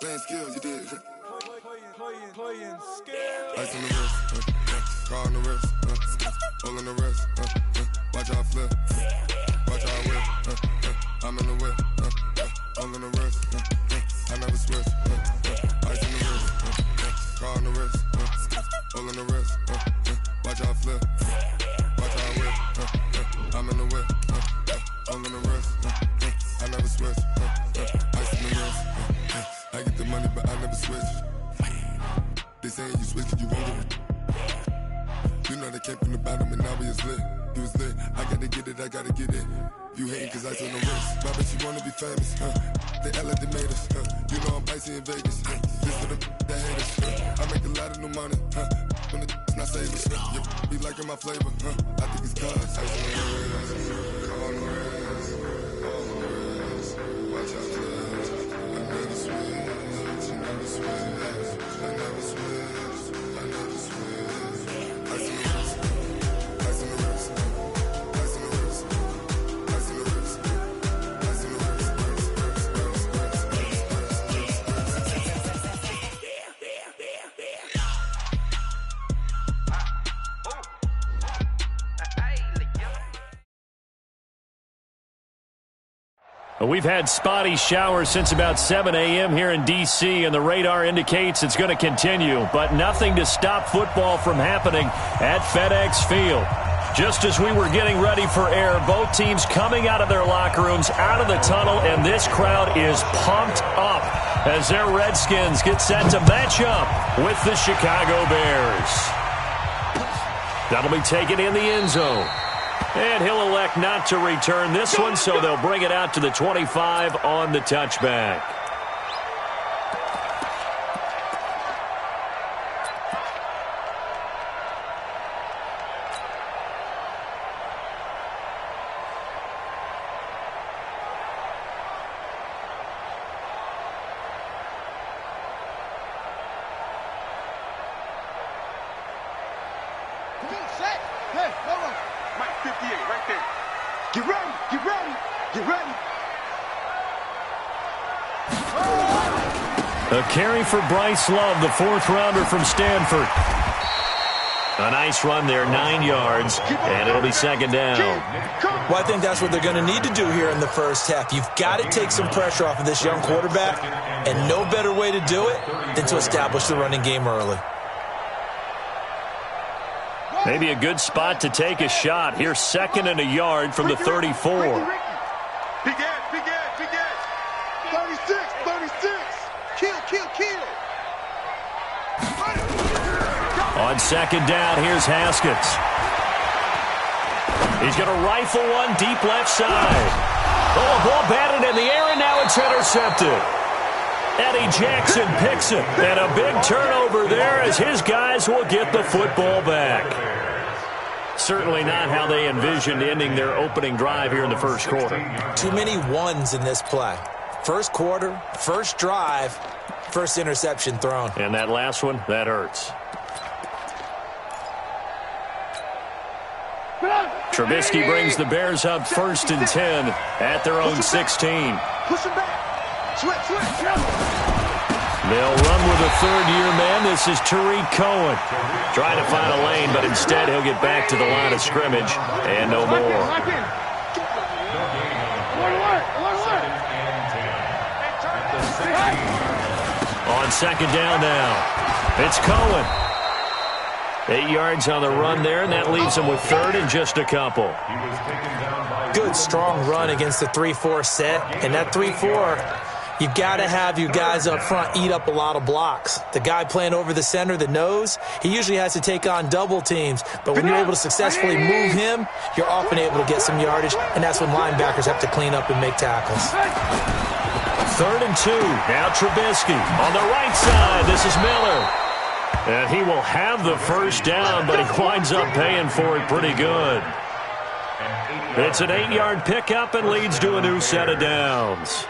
Playing skills, you did. Playing skills. Ice on the wrist, car on the wrist, hole in the wrist, watch how I flip, watch how I whip, I'm in the whip, hole in the wrist, I never switch, ice on the wrist, car on the wrist, hole in the wrist, watch how I flip, watch how I whip, I'm in the whip, hole in the wrist, I never switch, ice on the wrist, I get the money but I never switch. They saying you switch cause you won't get it. You know they came from the bottom and now we is lit. You was lit, I gotta get it, I gotta get it. You hating cause ice on the wrist. My bitch, you wanna be famous, They act like they made us, You know I'm icy in Vegas, This for the that hate us, I make a lot of new money, When the not savers, Be liking my flavor, I think it's cause ice on the wrist, on the wrist, on the wrist. Watch out, cuz I never switch, you never switch. I never switch, I never switch. Ice in the wrist, ice in the wrist, ice in the wrist, ice in the wrist, ice in the wrist, We've had spotty showers since about 7 a.m. here in D.C., and the radar indicates it's going to continue, but nothing to stop football from happening at FedEx Field. Just as we were getting ready for air, both teams coming out of their locker rooms, out of the tunnel, and this crowd is pumped up as their Redskins get set to match up with the Chicago Bears. That'll be taken in the end zone. And he'll elect not to return this one, so they'll bring it out to the 25 on the touchback. A carry for Bryce Love, the fourth-rounder from Stanford. A nice run there, 9 yards, and it'll be second down. Well, I think that's what they're going to need to do here in the first half. You've got to take some pressure off of this young quarterback, and no better way to do it than to establish the running game early. Maybe a good spot to take a shot. Here's second and a yard from the 34. Big edge. 36. Kill. On second down, here's Haskins. He's going to rifle one deep left side. Oh, a ball batted in the air, and now it's intercepted. Eddie Jackson picks it, and a big turnover there as his guys will get the football back. Certainly not how they envisioned ending their opening drive here in the first quarter. Too many ones in this play. First quarter, first drive, first interception thrown. And that last one, that hurts. Trubisky brings the Bears up first and 10 at their own 16. Push him back. Switch. They'll run with a third-year man. This is Tariq Cohen. Trying to find a lane, but instead he'll get back to the line of scrimmage and no more. On second down now, it's Cohen. 8 yards on the run there, and that leaves him with third and just a couple. Good, strong run against the 3-4 set, and that 3-4... You've got to have your guys up front eat up a lot of blocks. The guy playing over the center, the nose, he usually has to take on double teams. But when you're able to successfully move him, you're often able to get some yardage, and that's when linebackers have to clean up and make tackles. Third and 2. Now Trubisky on the right side. This is Miller. And he will have the first down, but he winds up paying for it pretty good. It's an 8-yard pickup and leads to a new set of downs.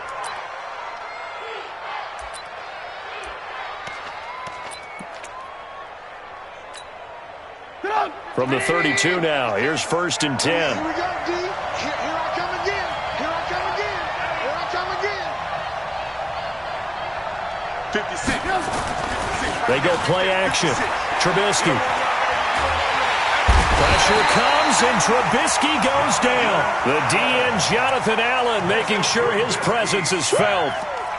From the 32 now, here's first and 10. Here we go, D. Here I come again. 56. They go play action. Trubisky. Pressure comes, and Trubisky goes down. The DN, Jonathan Allen, making sure his presence is felt.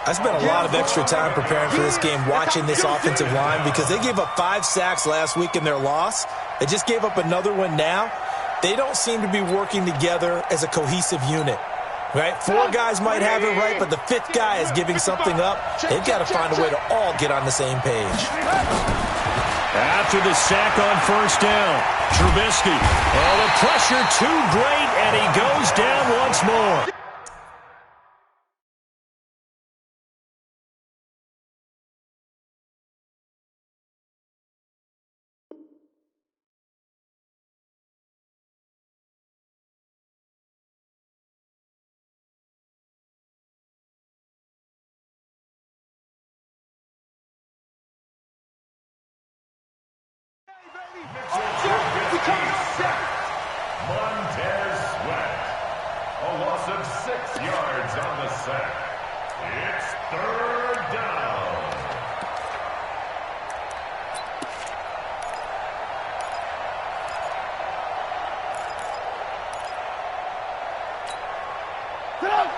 I spent a lot of extra time preparing for this game, watching this offensive line, because they gave up 5 sacks last week in their loss. They just gave up another one now. They don't seem to be working together as a cohesive unit. Right? 4 guys might have it right, but the 5th guy is giving something up. They've got to find a way to all get on the same page. After the sack on first down, Trubisky. Oh, the pressure too great, and he goes down once more. Montez Sweat. A loss of 6 yards on the sack. It's 3rd down.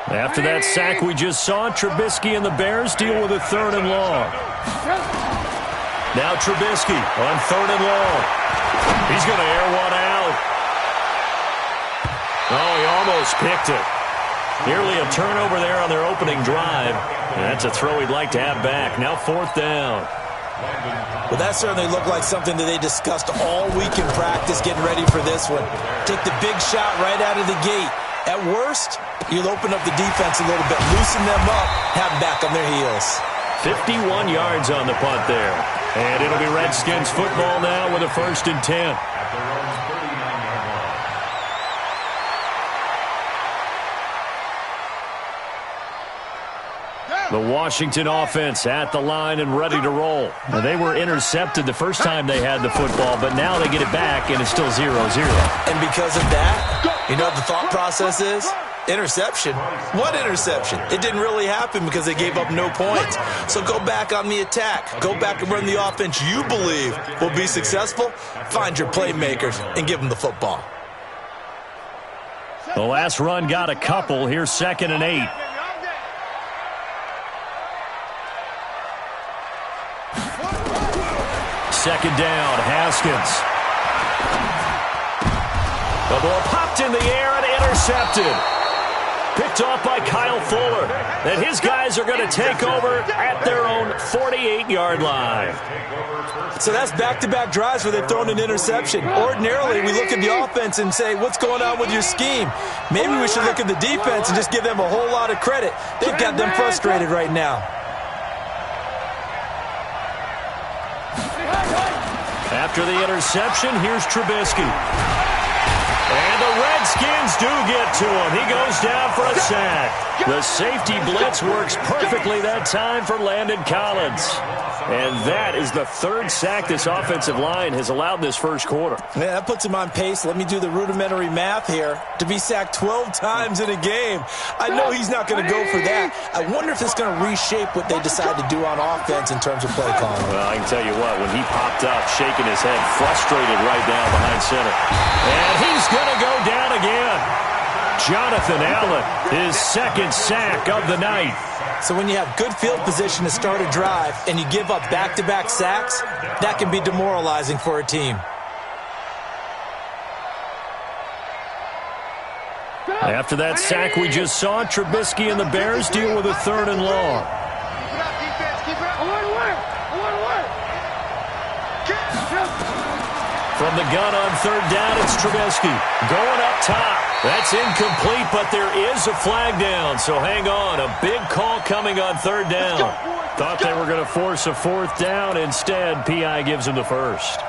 After that sack we just saw, Trubisky and the Bears deal with a 3rd and long. Now Trubisky on 3rd and long. He's going to air one out. Oh, he almost picked it. Nearly a turnover there on their opening drive. And that's a throw he'd like to have back. Now 4th down. Well, that certainly looked like something that they discussed all week in practice, getting ready for this one. Take the big shot right out of the gate. At worst, you'll open up the defense a little bit, loosen them up, have them back on their heels. 51 yards on the punt there. And it'll be Redskins football now with a 1st and 10. The Washington offense at the line and ready to roll. Now, they were intercepted the first time they had the football, but now they get it back, and it's still 0-0. And because of that, you know what the thought process is? Interception? What interception? It didn't really happen because they gave up no points. So go back on the attack. Go back and run the offense you believe will be successful. Find your playmakers and give them the football. The last run got a couple. Here's 2nd and 8. Second down, Haskins. The ball popped in the air and intercepted. Picked off by Kyle Fuller. And his guys are going to take over at their own 48-yard line. So that's back-to-back drives where they've thrown an interception. Ordinarily, we look at the offense and say, what's going on with your scheme? Maybe we should look at the defense and just give them a whole lot of credit. They've got them frustrated right now. After the interception, here's Trubisky. And the Redskins do get to him. He goes down for a sack. The safety blitz works perfectly that time for Landon Collins. And that is the 3rd sack this offensive line has allowed this first quarter. Yeah, that puts him on pace. Let me do the rudimentary math here. To be sacked 12 times in a game. I know he's not going to go for that. I wonder if it's going to reshape what they decide to do on offense in terms of play calling. Well, I can tell you what, when he popped up, shaking his head, frustrated right down behind center. And he's going to go down again. Jonathan Allen, his 2nd sack of the night. So when you have good field position to start a drive and you give up back-to-back sacks, that can be demoralizing for a team. After that sack we just saw, Trubisky and the Bears deal with a 3rd and long. From the gun on 3rd down, it's Trubisky going up top. That's incomplete, but there is a flag down, so hang on. A big call coming on 3rd down. Thought they were going to force a 4th down. Instead, P.I. gives him the 1st.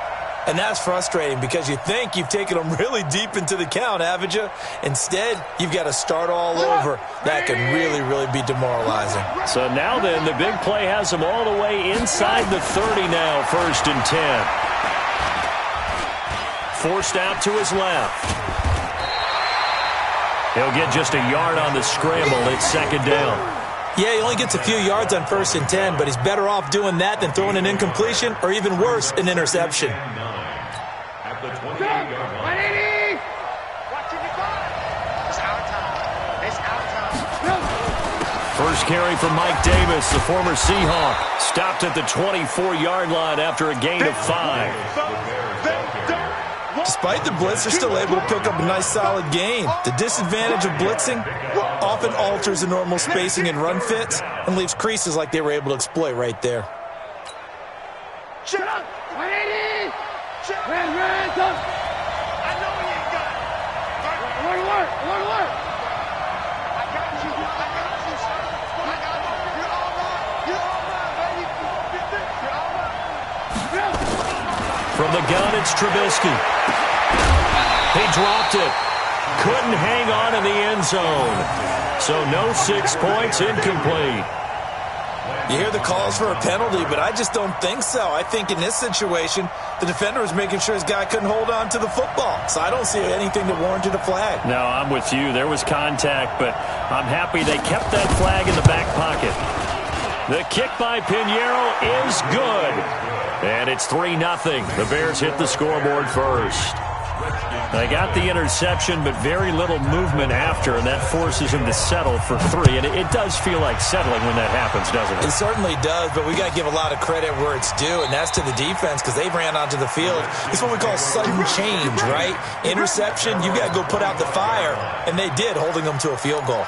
And that's frustrating because you think you've taken them really deep into the count, haven't you? Instead, you've got to start all over. That can really, really be demoralizing. So now then, the big play has him all the way inside the 30 now, 1st and 10. Forced out to his left. He'll get just a yard on the scramble. It's 2nd down. Yeah, he only gets a few yards on 1st and 10, but he's better off doing that than throwing an incompletion or even worse, an interception. At the 28-yard line. First carry from Mike Davis, the former Seahawk, stopped at the 24-yard line after a gain of 5. Despite the blitz, they're still able to pick up a nice solid gain. The disadvantage of blitzing often alters the normal spacing and run fits and leaves creases like they were able to exploit right there. Shut up! 180! Hands up! I know you ain't got it. Work. I got you. You're all mine. You're all mine, baby. You're all mine. From the gun, it's Trubisky. He dropped it. Couldn't hang on in the end zone. So no 6 points, incomplete. You hear the calls for a penalty, but I just don't think so. I think in this situation, the defender was making sure his guy couldn't hold on to the football. So I don't see anything that warranted a flag. No, I'm with you. There was contact, but I'm happy they kept that flag in the back pocket. The kick by Pinheiro is good. And it's 3-0. The Bears hit the scoreboard first. They got the interception, but very little movement after, and that forces him to settle for 3. And it does feel like settling when that happens, doesn't it? It certainly does, but we got to give a lot of credit where it's due, and that's to the defense because they ran onto the field. It's what we call sudden change, right? Interception, you got to go put out the fire, and they did, holding them to a field goal.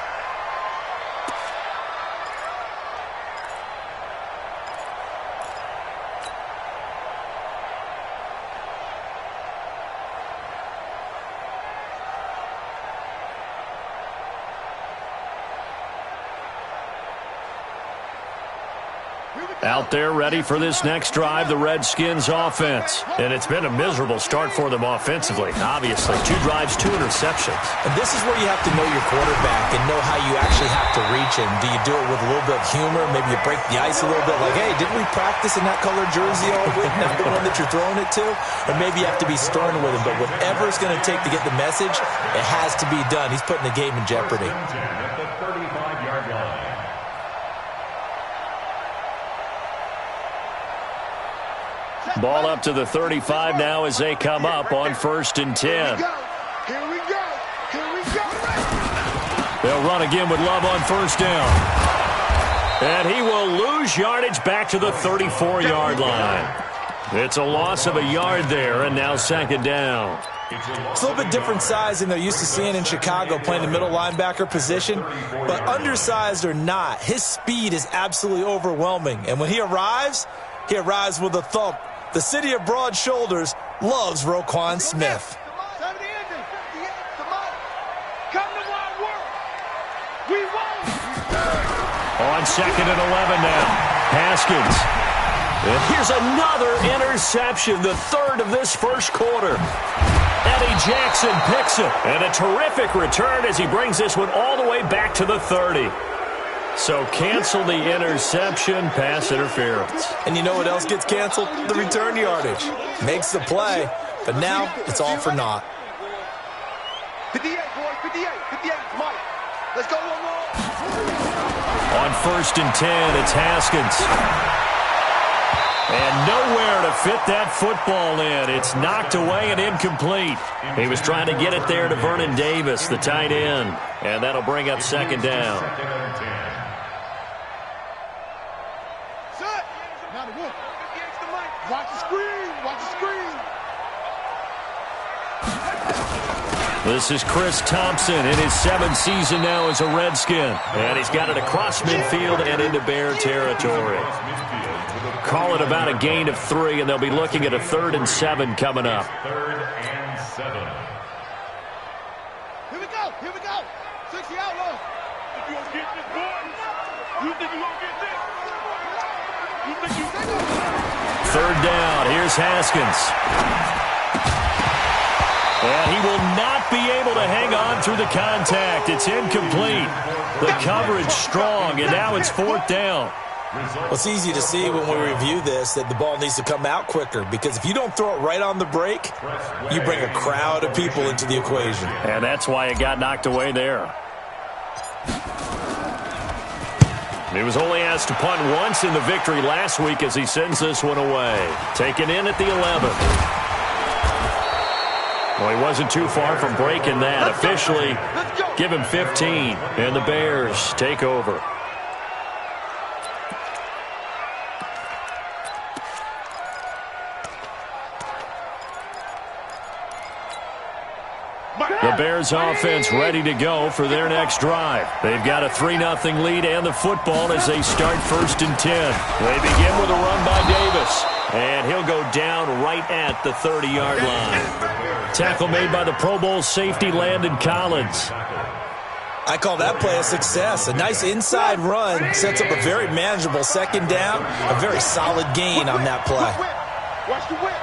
Out there ready for this next drive, the Redskins offense. And it's been a miserable start for them offensively. Obviously, 2 drives, 2 interceptions. And this is where you have to know your quarterback and know how you actually have to reach him. Do you do it with a little bit of humor? Maybe you break the ice a little bit like, hey, didn't we practice in that colored jersey all week, not the one that you're throwing it to? Or maybe you have to be stern with him. But whatever it's going to take to get the message, it has to be done. He's putting the game in jeopardy. At the 35-yard line. Ball up to the 35 now as they come up on 1st and 10. Here we go. They'll run again with Love on 1st down. And he will lose yardage back to the 34-yard line. It's a loss of a yard there, and now 2nd down. It's a little bit different size than they're used to seeing in Chicago, playing the middle linebacker position. But undersized or not, his speed is absolutely overwhelming. And when he arrives with a thump. The city of broad shoulders loves Roquan Smith. On 2nd and 11 now, Haskins. And here's another interception, the 3rd of this first quarter. Eddie Jackson picks it, and a terrific return as he brings this one all the way back to the 30. So cancel the interception, pass interference. And you know what else gets canceled? The return yardage. Makes the play, but now it's all for naught. 58, boys, 58, Mike. Let's go one more. On 1st and 10, it's Haskins. And nowhere to fit that football in. It's knocked away and incomplete. He was trying to get it there to Vernon Davis, the tight end. And that'll bring up 2nd down. Watch the screen. This is Chris Thompson in his 7th season now as a Redskin. And he's got it across midfield and into Bear territory. Call it about a gain of 3, and they'll be looking at a 3rd and 7 coming up. 3rd and 7. Here we go. 60 outlaws. If you gonna get this, boy, you think you gonna get this? You think you 3rd down. Here's Haskins. And he will not be able to hang on through the contact. It's incomplete. The coverage strong, and now it's 4th down. Well, it's easy to see when we review this that the ball needs to come out quicker because if you don't throw it right on the break, you bring a crowd of people into the equation. And that's why it got knocked away there. He was only asked to punt once in the victory last week as he sends this one away. Taken in at the 11. Well, he wasn't too far from breaking that. Officially, give him 15, and the Bears take over. The Bears offense ready to go for their next drive. They've got a 3-0 lead and the football as they start 1st and 10. They begin with a run by Davis, and he'll go down right at the 30-yard line. Tackle made by the Pro Bowl safety Landon Collins. I call that play a success. A nice inside run sets up a very manageable 2nd down, a very solid gain on that play. Watch the whip.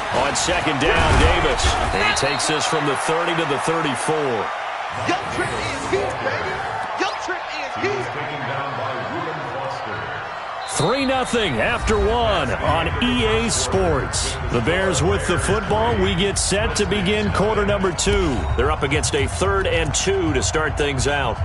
On 2nd down, Davis. He takes this from the 30 to the 34. Young Trick is here, baby. Young Trick is here. Taken down by Reuben Foster. 3-0 after 1 on EA Sports. The Bears with the football. We get set to begin quarter number 2. They're up against a 3rd and 2 to start things out.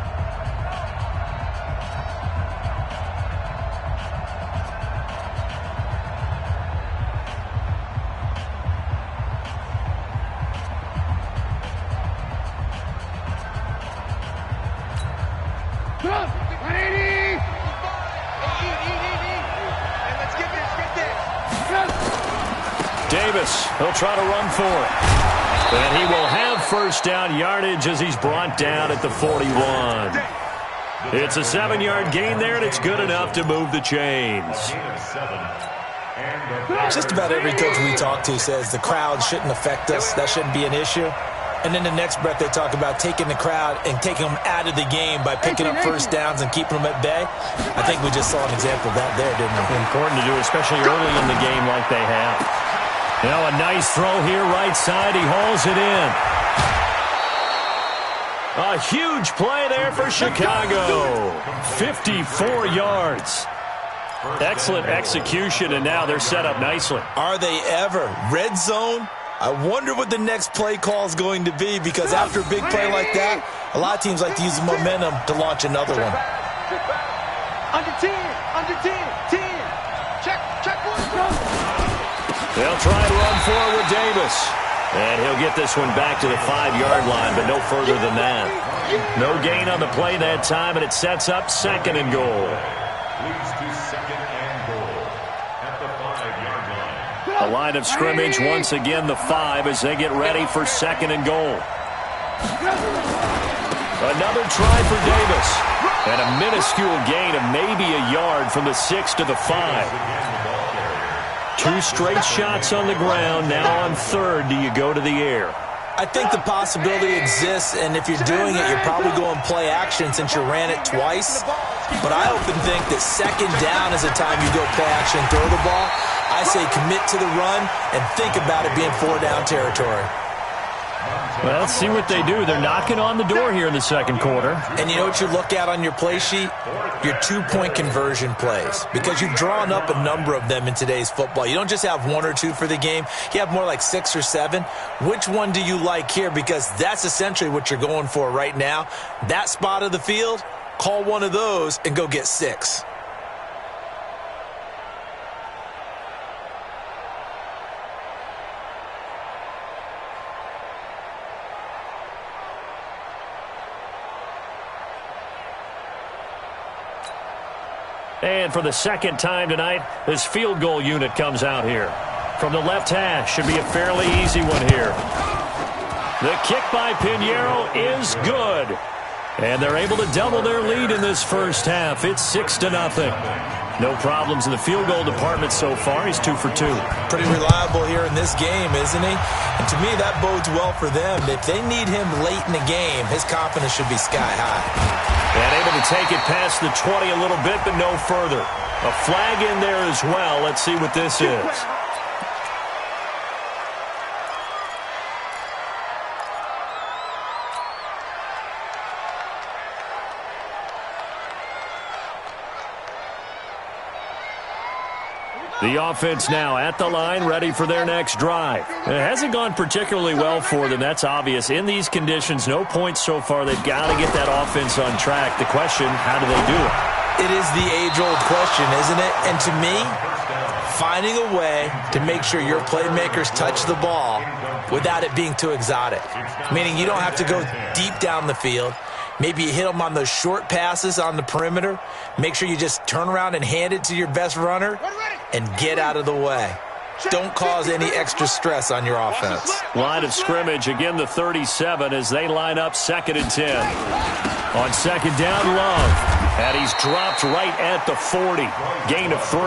Davis, he'll try to run for it. And he will have 1st down yardage as he's brought down at the 41. It's a 7-yard gain there, and it's good enough to move the chains. Just about every coach we talk to says the crowd shouldn't affect us. That shouldn't be an issue. And then the next breath they talk about taking the crowd and taking them out of the game by picking up 1st downs and keeping them at bay. I think we just saw an example of that there, didn't we? Important to do, especially early in the game like they have. Now a nice throw here, right side. He hauls it in. A huge play there for Chicago. 54 yards. Excellent execution, and now they're set up nicely. Are they ever? Red zone? I wonder what the next play call is going to be, because after a big play like that, a lot of teams like to use the momentum to launch another one. Under 10, under 10, 10. Check one. They'll try to run forward with Davis. And he'll get this one back to the 5-yard line, but no further than that. No gain on the play that time, and it sets up 2nd and goal. Leads to 2nd and goal at the 5-yard line. A line of scrimmage once again, the 5, as they get ready for 2nd and goal. Another try for Davis. And a minuscule gain of maybe a yard from the 6 to the 5. 2 straight shots on the ground. Now on 3rd, do you go to the air? I think the possibility exists, and if you're doing it, you're probably going play action since you ran it twice. But I often think that 2nd down is the time you go play action and throw the ball. I say commit to the run and think about it being 4-down territory. Well, let's see what they do. They're knocking on the door here in the 2nd quarter. And you know what you look at on your play sheet? Your 2-point conversion plays. Because you've drawn up a number of them in today's football. You don't just have 1 or 2 for the game. You have more like 6 or 7. Which one do you like here? Because that's essentially what you're going for right now. That spot of the field, call one of those and go get 6. And for the 2nd time tonight, this field goal unit comes out here. From the left hash, should be a fairly easy one here. The kick by Pinheiro is good. And they're able to double their lead in this 1st half. It's 6-0. No problems in the field goal department so far. He's 2 for 2. Pretty reliable here in this game, isn't he? And to me, that bodes well for them. If they need him late in the game, his confidence should be sky high. And able to take it past the 20 a little bit, but no further. A flag in there as well. Let's see what this is. The offense now at the line, ready for their next drive. It hasn't gone particularly well for them, that's obvious. In these conditions, no points so far. They've got to get that offense on track. The question, how do they do it? It is the age-old question, isn't it? And to me, finding a way to make sure your playmakers touch the ball without it being too exotic. Meaning you don't have to go deep down the field. Maybe you hit them on those short passes on the perimeter. Make sure you just turn around and hand it to your best runner and get out of the way. Don't cause any extra stress on your offense. Line of scrimmage, again the 37 as they line up 2nd and 10. On 2nd down, Love. And he's dropped right at the 40. Gain of 3.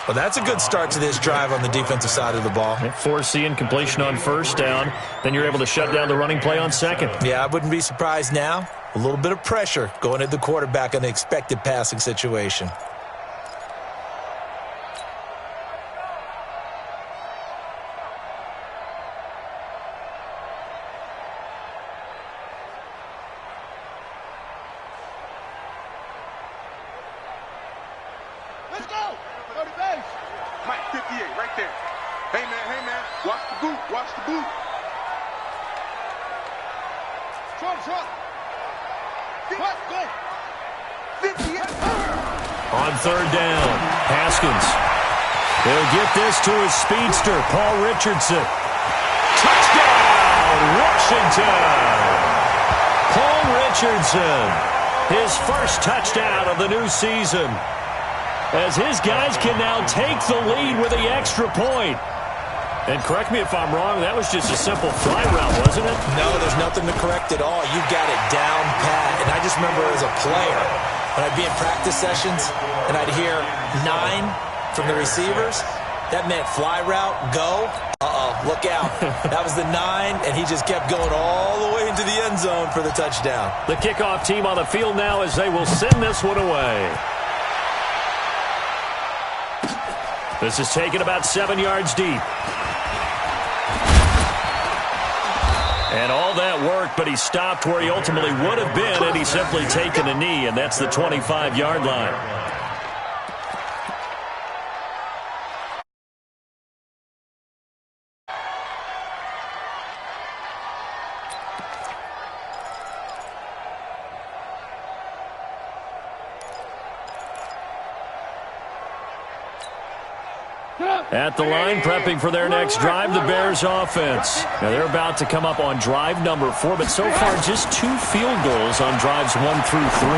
Well, that's a good start to this drive on the defensive side of the ball. Foreseeing completion on 1st down. Then you're able to shut down the running play on 2nd. Yeah, I wouldn't be surprised now. A little bit of pressure going at the quarterback in the expected passing situation. Let's go! Go to base! Mike, 58, right there. Hey, man, watch the boot, watch the boot. Trump. What? Go! 58. On 3rd down, Haskins. He'll get this to his speedster, Paul Richardson. Touchdown, Washington! Paul Richardson, his first touchdown of the new season. As his guys can now take the lead with the extra point. And correct me if I'm wrong, that was just a simple fly route, wasn't it? No, there's nothing to correct at all. You got it down pat. And I just remember as a player, when I'd be in practice sessions and I'd hear 9 from the receivers, that meant fly route, go. Look out. That was the 9, and he just kept going all the way into the end zone for the touchdown. The kickoff team on the field now as they will send this one away. This is taken about 7 yards deep. And all that work, but he stopped where he ultimately would have been had he simply taken a knee, and that's the 25-yard line. At the line, prepping for their next drive, the Bears offense. Now, they're about to come up on drive number 4, but so far just 2 field goals on drives 1 through 3.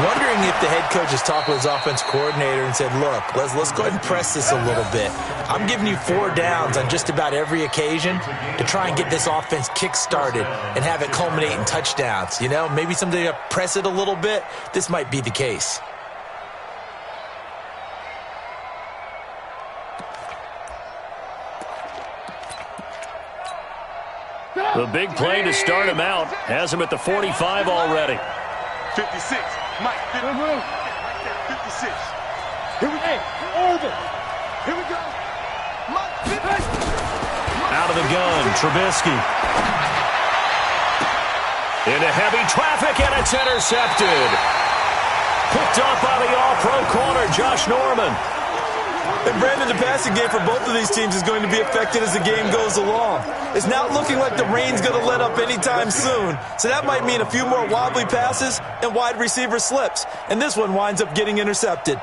Wondering if the head coach has talked with his offense coordinator and said, look, let's go ahead and press this a little bit. I'm giving you 4 downs on just about every occasion to try and get this offense kick-started and have it culminate in touchdowns. You know, maybe someday you press it a little bit. This might be the case. The big play to start him out has him at the 45 already. 56. Mike, 56. Here we go. Over. Here we go. Mike, 50. Out of the gun, Trubisky. Into heavy traffic, and it's intercepted. Picked up by the all-pro corner, Josh Norman. And Brandon, the passing game for both of these teams is going to be affected as the game goes along. It's not looking like the rain's going to let up anytime soon. So that might mean a few more wobbly passes and wide receiver slips. And this one winds up getting intercepted.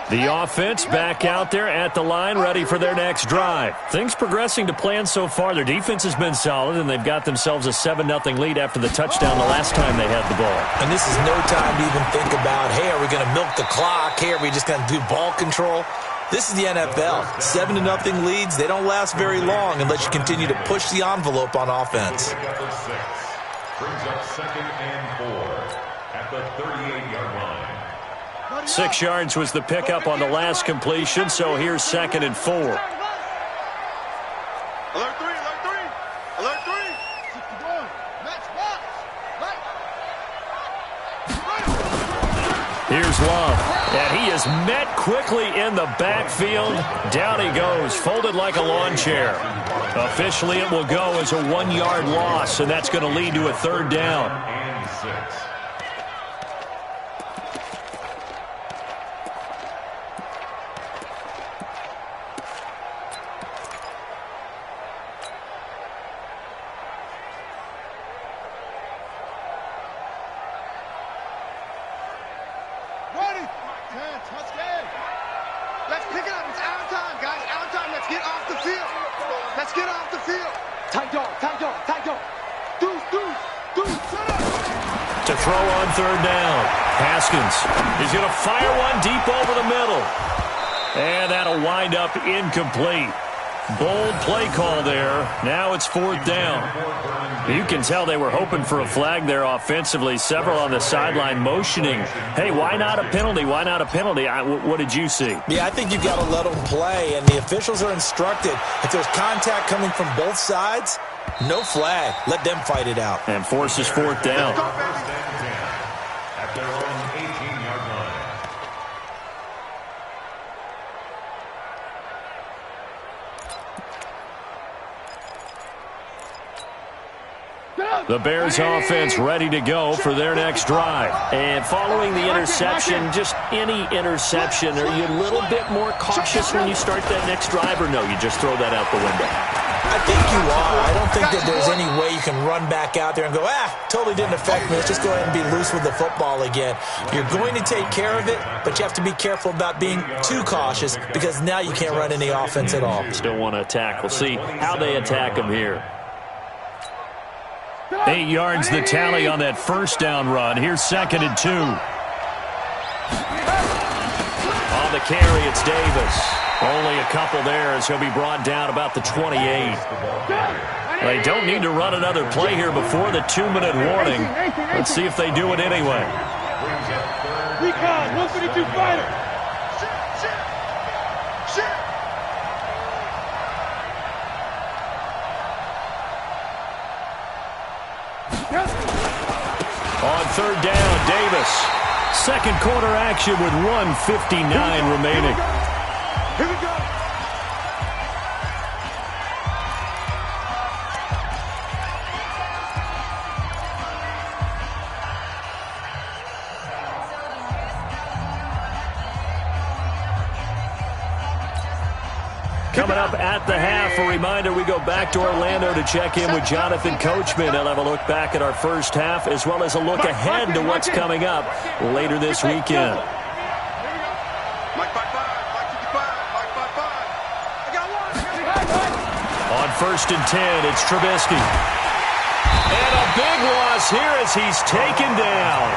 The offense back out there at the line, ready for their next drive. Things progressing to plan so far. Their defense has been solid, and they've got themselves a 7-0 lead after the touchdown the last time they had the ball. And this is no time to even think about, hey, are we going to milk the clock? Hey, are we just going to do ball control? This is the NFL. 7-0 leads, they don't last very long unless you continue to push the envelope on offense. Brings up 2nd and 4 at the 38-yard line. 6 yards was the pickup on the last completion, so here's 2nd and 4. Alert 3, alert 3. Alert 3. 61. Match box. Right. Here's Love, and he is met quickly in the backfield. Down he goes, folded like a lawn chair. Officially, it will go as a 1-yard loss, and that's going to lead to a 3rd down. And 6. Let's pick it up. It's out of time, guys. Out of time. Let's get off the field. Let's get off the field. Tight dog, tight dog, tight dog. Deuce, shut up. To throw on third down. Haskins is going to fire one deep over the middle. And that'll wind up incomplete. Bold play call there. Now it's fourth down. You can tell they were hoping for a flag there offensively. Several on the sideline motioning, hey, why not a penalty? Why not a penalty? What did you see? Yeah, I think you've got to let them play, and the officials are instructed. If there's contact coming from both sides, no flag. Let them fight it out. And forces fourth down. At their own 18-yard line. The Bears offense ready to go for their next drive. And following the interception, just any interception, are you a little bit more cautious when you start that next drive, or no, you just throw that out the window? I think you are. I don't think that there's any way you can run back out there and go, totally didn't affect me. Let's just go ahead and be loose with the football again. You're going to take care of it, but you have to be careful about being too cautious because now you can't run any offense at all. Still want to attack. We'll see how they attack them here. 8 yards the tally on that first down run. Here's 2nd and 2. On the carry, it's Davis. Only a couple there as he'll be brought down about the 28. They don't need to run another play here before the 2-minute warning. Let's see if they do it anyway. Recon, 152 fighter. On third down, Davis. Second quarter action with 1:59 remaining. Here we go. Coming up at the half, a reminder, we go back to Orlando to check in with Jonathan Coachman. He'll have a look back at our first half as well as a look ahead to what's coming up later this weekend. Mike 5-5, Mike 55, Mike 5-5. I got one. On 1st and 10, it's Trubisky. And a big loss here as he's taken down.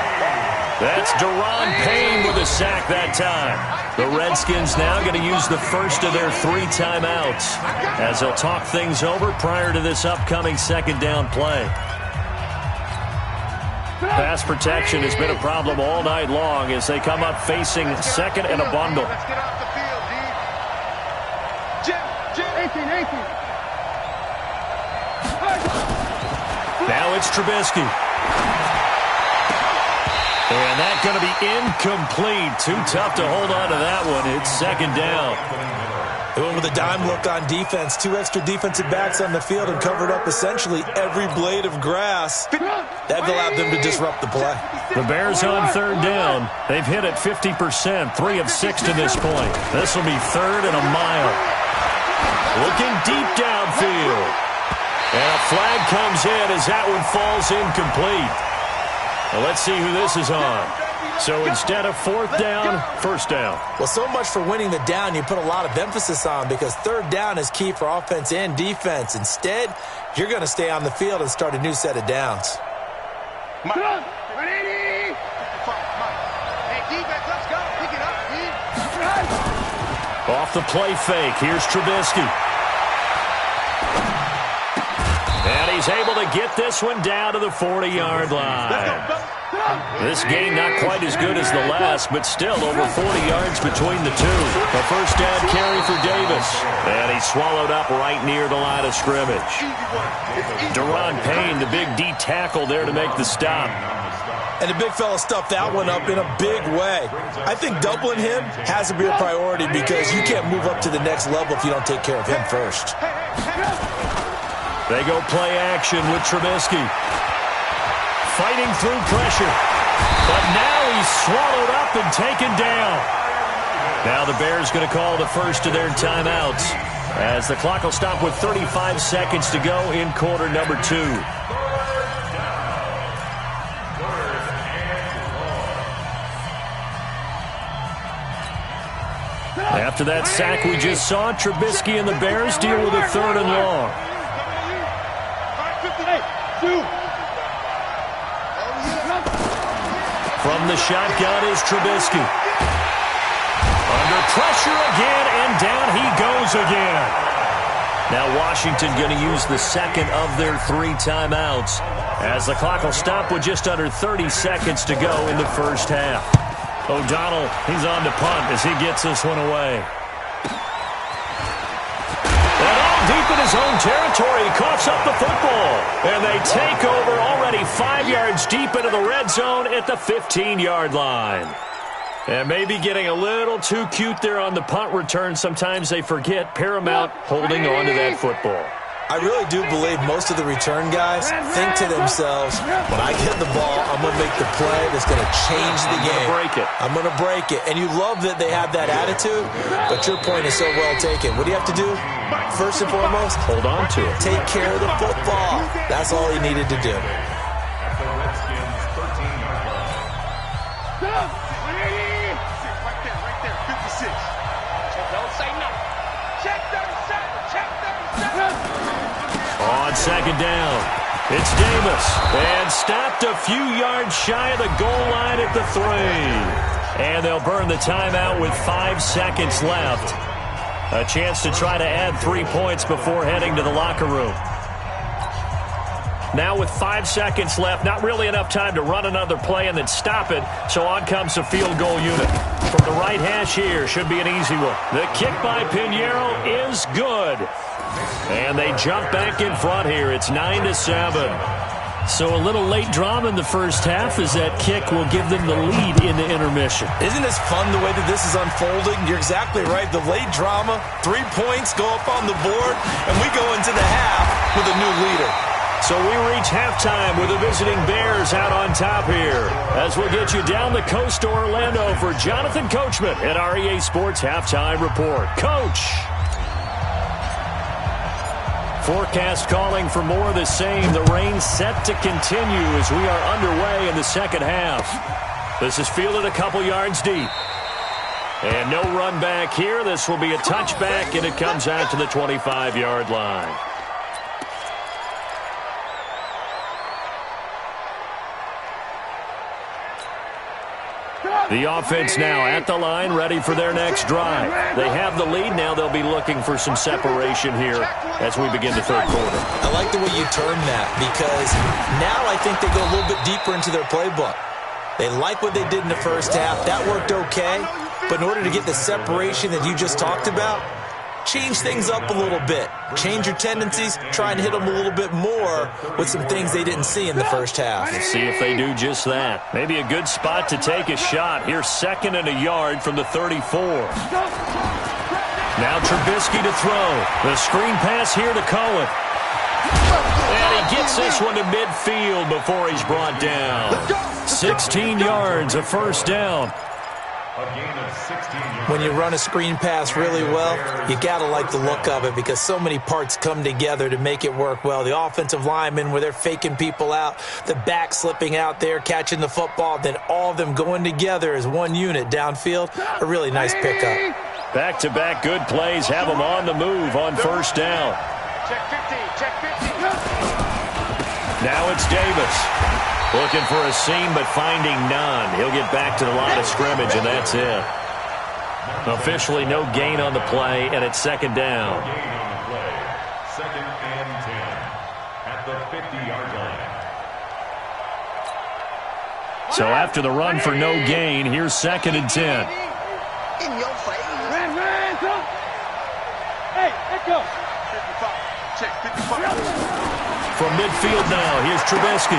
That's Deron Payne with a sack that time. The Redskins now going to use the first of their 3 timeouts as they'll talk things over prior to this upcoming second down play. Pass protection has been a problem all night long as they come up facing second and a bundle. Let's get off the field, D. Jim. 18. Now it's Trubisky. And that's going to be incomplete. Too tough to hold on to that one. It's second down. They went with a dime look on defense. 2 extra defensive backs on the field and covered up essentially every blade of grass. That allowed them to disrupt the play. The Bears on third down. They've hit it 50%, 3 of 6 to this point. This will be 3rd and a mile. Looking deep downfield. And a flag comes in as that one falls incomplete. Well, let's see who this is on. So instead of 4th down, 1st down. Well, so much for winning the down you put a lot of emphasis on because 3rd down is key for offense and defense. Instead, you're going to stay on the field and start a new set of downs. Mike. 180. Hey, defense, let's go. Pick it up, D. Off the play fake. Here's Trubisky. And he's able to get this one down to the 40-yard line. This game not quite as good as the last, but still over 40 yards between the two. The first down carry for Davis. And he's swallowed up right near the line of scrimmage. Deron Payne, the big D tackle there to make the stop. And the big fella stuffed that one up in a big way. I think doubling him has to be a priority because you can't move up to the next level if you don't take care of him first. They go play action with Trubisky. Fighting through pressure. But now he's swallowed up and taken down. Now the Bears going to call the first of their timeouts as the clock will stop with 35 seconds to go in quarter number 2. After that sack we just saw, Trubisky and the Bears deal with a 3rd and long. From the shotgun is Trubisky. Under pressure again, and down he goes again. Now Washington going to use the second of their 3 timeouts, as the clock will stop with just under 30 seconds to go in the first half. O'Donnell, he's on to punt as he gets this one away. And all deep in his own territory, he coughs up the football. And they take over already 5 yards deep into the red zone at the 15-yard line. And maybe getting a little too cute there on the punt return. Sometimes they forget Paramount holding on to that football. I really do believe most of the return guys think to themselves, when I get the ball, I'm going to make the play that's going to change the game. I'm going to break it. And you love that they have that attitude, but your point is so well taken. What do you have to do? First and foremost, hold on to it. Take care of the football. That's all he needed to do. At the Redskins' 13-yard line. Right there, 56. Don't say nothing. Check 37, check 37. On second down, it's Davis. And stopped a few yards shy of the goal line at the 3. And they'll burn the timeout with 5 seconds left. A chance to try to add 3 points before heading to the locker room. Now with 5 seconds left, not really enough time to run another play and then stop it, so on comes the field goal unit. From the right hash here, should be an easy one. The kick by Pinheiro is good. And they jump back in front here. It's 9-7. So a little late drama in the first half as that kick will give them the lead in the intermission. Isn't this fun the way that this is unfolding? You're exactly right. The late drama, 3 points go up on the board, and we go into the half with a new leader. So we reach halftime with the visiting Bears out on top here. As we'll get you down the coast to Orlando for Jonathan Coachman at REA Sports Halftime Report. Coach! Forecast calling for more of the same. The rain set to continue as we are underway in the second half. This is fielded a couple yards deep. And no run back here. This will be a touchback, and it comes out to the 25-yard line. The offense now at the line, ready for their next drive. They have the lead. Now they'll be looking for some separation here as we begin the third quarter. I like the way you term that, because now I think they go a little bit deeper into their playbook. They like what they did in the first half. That worked okay. But in order to get the separation that you just talked about, change things up a little bit. Change your tendencies. Try and hit them a little bit more with some things they didn't see in the first half. We'll see if they do just that. Maybe a good spot to take a shot. Here's 2nd and a yard from the 34. Now Trubisky to throw. The screen pass here to Cohen. And he gets this one to midfield before he's brought down. 16 yards, a first down. When you run a screen pass really well, you got to like the look of it because so many parts come together to make it work well. The offensive linemen, where they're faking people out, the back slipping out there, catching the football, then all of them going together as one unit downfield. A really nice pickup. Back-to-back good plays have them on the move on first down. Check 50, check 50. Now it's Davis. Looking for a seam, but finding none. He'll get back to the line of scrimmage, and that's it. Officially no gain on the play, and it's second down. Gain on the play. 2nd and 10 at the 50-yard line. So after the run for no gain, here's 2nd and 10. In your face. Hey, let's go. 55. Check 55. From midfield now, here's Trubisky.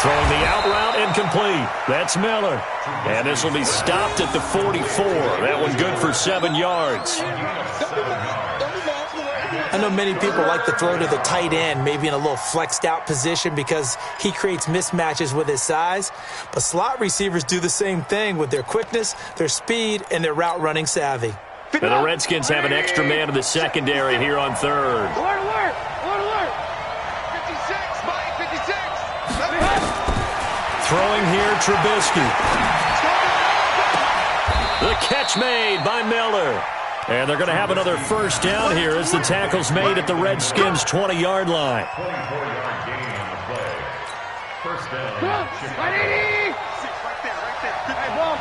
Throwing the out route incomplete. That's Miller. And this will be stopped at the 44. That one good for 7 yards. I know many people like to throw to the tight end, maybe in a little flexed out position because he creates mismatches with his size. But slot receivers do the same thing with their quickness, their speed, and their route running savvy. And the Redskins have an extra man in the secondary here on third. Alert, alert, alert, alert. 56, Mike, 56. Throwing here, Trubisky. The catch made by Miller. And they're going to have another first down here as the tackle's made at the Redskins' 20-yard line. 24-yard gain on the play. First down. Right there. Hey, ball.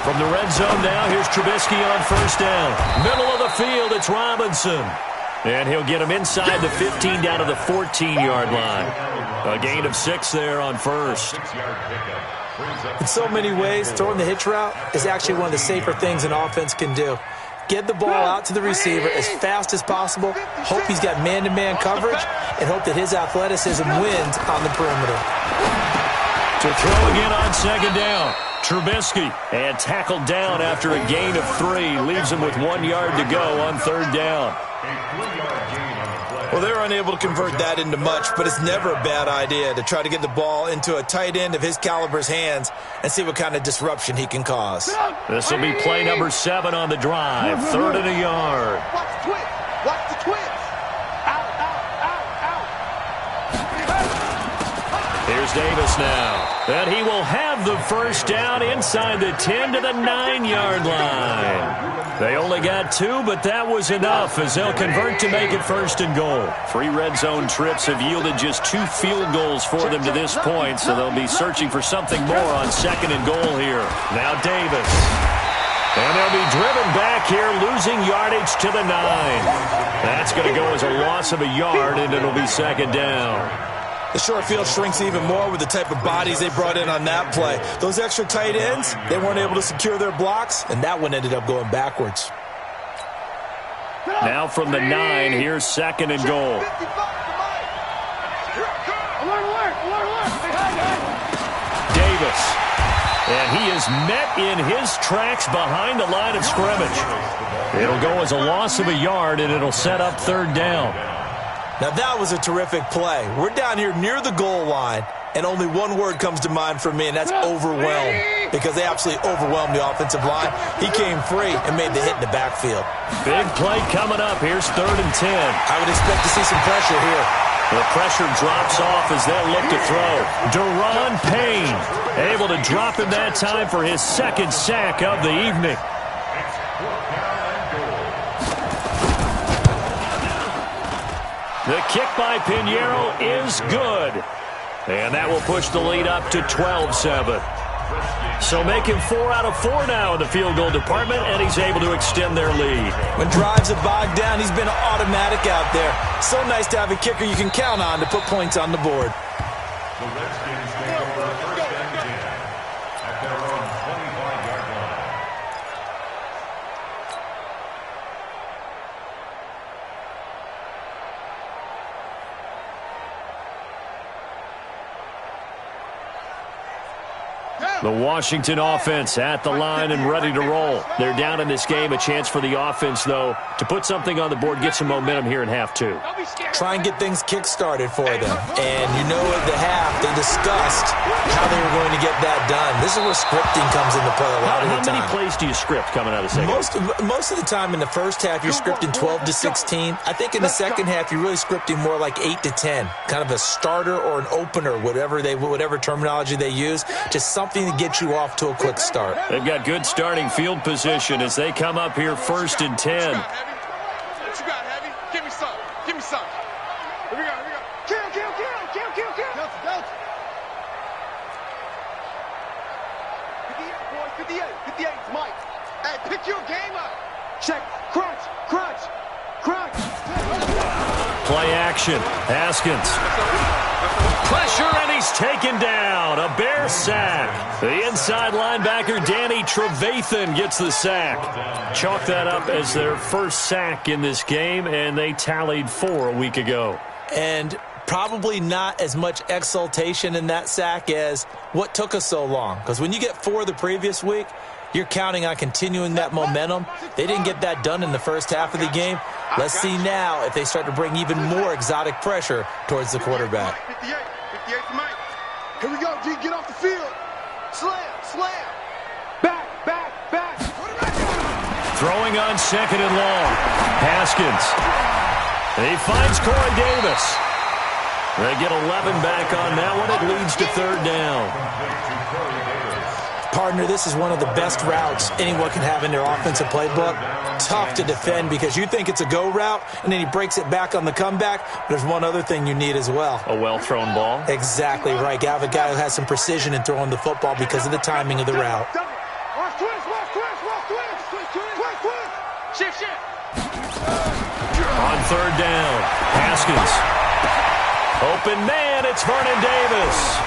From the red zone now, here's Trubisky on first down. Middle of the field, it's Robinson. And he'll get him inside the 15 down to the 14-yard line. A gain of 6 there on first. In so many ways, throwing the hitch route is actually one of the safer things an offense can do. Get the ball out to the receiver as fast as possible, hope he's got man-to-man coverage, and hope that his athleticism wins on the perimeter. To throw again on second down. Trubisky, and tackled down after a gain of 3. Leaves him with 1 yard to go on third down. Well, they're unable to convert that into much, but it's never a bad idea to try to get the ball into a tight end of his caliber's hands and see what kind of disruption he can cause. This will be play number 7 on the drive. 3rd and a yard. Watch the twins. Out. Here's Davis now. And he will have the first down inside the 10 to the 9-yard line. They only got 2, but that was enough as they'll convert to make it 1st and goal. 3 red zone trips have yielded just 2 field goals for them to this point, so they'll be searching for something more on 2nd and goal here. Now Davis. And they'll be driven back here, losing yardage to the 9. That's going to go as a loss of a yard, and it'll be 2nd down. The short field shrinks even more with the type of bodies they brought in on that play. Those extra tight ends, they weren't able to secure their blocks, and that one ended up going backwards. Now from the 9, here's 2nd and goal. Davis. And he is met in his tracks behind the line of scrimmage. It'll go as a loss of a yard, and it'll set up 3rd down. Now that was a terrific play. We're down here near the goal line, and only one word comes to mind for me, and that's overwhelmed, because they absolutely overwhelmed the offensive line. He came free and made the hit in the backfield. Big play coming up. Here's 3rd and 10. I would expect to see some pressure here. The pressure drops off as they'll look to throw. Deron Payne able to drop him that time for his 2nd sack of the evening. The kick by Pinheiro is good. And that will push the lead up to 12-7. So making 4 out of 4 now in the field goal department, and he's able to extend their lead. When drives are bogged down, he's been automatic out there. So nice to have a kicker you can count on to put points on the board. The Redskins take over 1st and 10 at their own 25-yard line. The Washington offense at the line and ready to roll. They're down in this game. A chance for the offense, though, to put something on the board, get some momentum here in half 2. Try and get things kick-started for them. And you know at the half, they discussed how they were going to get that done. This is where scripting comes into play a lot of the time. How many plays do you script coming out of second? Most of the time in the first half, you're scripting 12 to 16. I think in the second half, you're really scripting more like 8 to 10. Kind of a starter or an opener, whatever terminology they use. Just something to get you off to a quick start. They've got good starting field position as they come up here 1st and 10. What you got, Heavy? Give me some. Here we go. Kill. Delta. 58, boys. 58, it's Mike. Hey, pick your game up. Check. Crunch. Play action. Haskins. Pressure, and he's taken down. A Bear sack. The inside linebacker, Danny Trevathan, gets the sack. Chalk that up as their first sack in this game, and they tallied 4 a week ago. And probably not as much exultation in that sack as what took us so long. Because when you get 4 the previous week, you're counting on continuing that momentum. They didn't get that done in the first half of the game. Let's see now if they start to bring even more exotic pressure towards the quarterback. 58 to Mike. Here we go, G. Get off the field. Slam. Back. Throwing on 2nd and long. Haskins. He finds Corey Davis. They get 11 back on that one. It leads to 3rd down. Partner, this is one of the best routes anyone can have in their offensive playbook. Tough to defend because you think it's a go route, and then he breaks it back on the comeback. But there's one other thing you need as well. A well-thrown ball? Exactly right. You have a guy who has some precision in throwing the football because of the timing of the route. On third down, Haskins. Open man, it's Vernon Davis.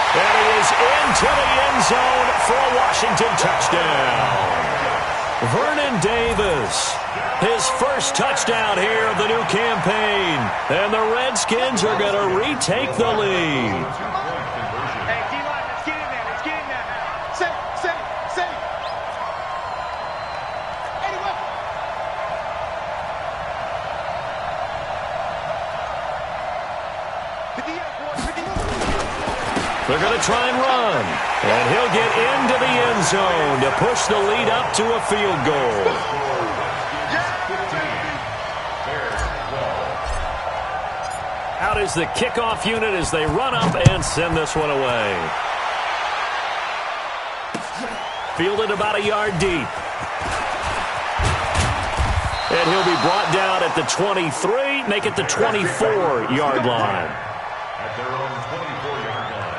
And he is into the end zone for a Washington touchdown. Vernon Davis, his first touchdown here of the new campaign. And the Redskins are going to retake the lead. Hey, D-line, let's get in there. Let's get in there. Say. Anyway. They're going to try and run. And he'll get into the end zone to push the lead up to a field goal. Out is the kickoff unit as they run up and send this one away. Fielded about a yard deep. And he'll be brought down at the 23, make it the 24-yard line. At their own 24-yard line.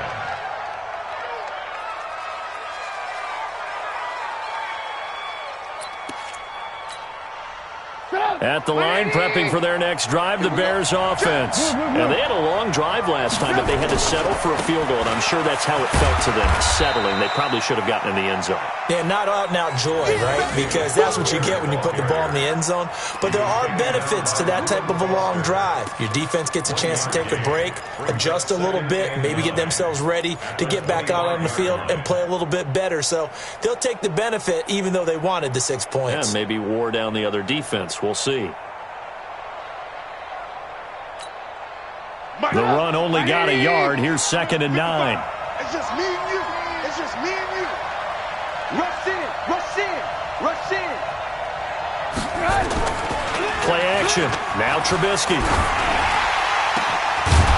At the line, prepping for their next drive, the Bears offense. And they had a long drive last time, but they had to settle for a field goal, and I'm sure that's how it felt to them, settling. They probably should have gotten in the end zone. Yeah, not out-and-out joy, right? Because that's what you get when you put the ball in the end zone. But there are benefits to that type of a long drive. Your defense gets a chance to take a break, adjust a little bit, and maybe get themselves ready to get back out on the field and play a little bit better. So they'll take the benefit even though they wanted the 6 points. Yeah, maybe wore down the other defense. We'll see. The run only got a yard. Here's 2nd and 9. It's just me and you. It's just me and you. Rush in. Play action. Now Trubisky.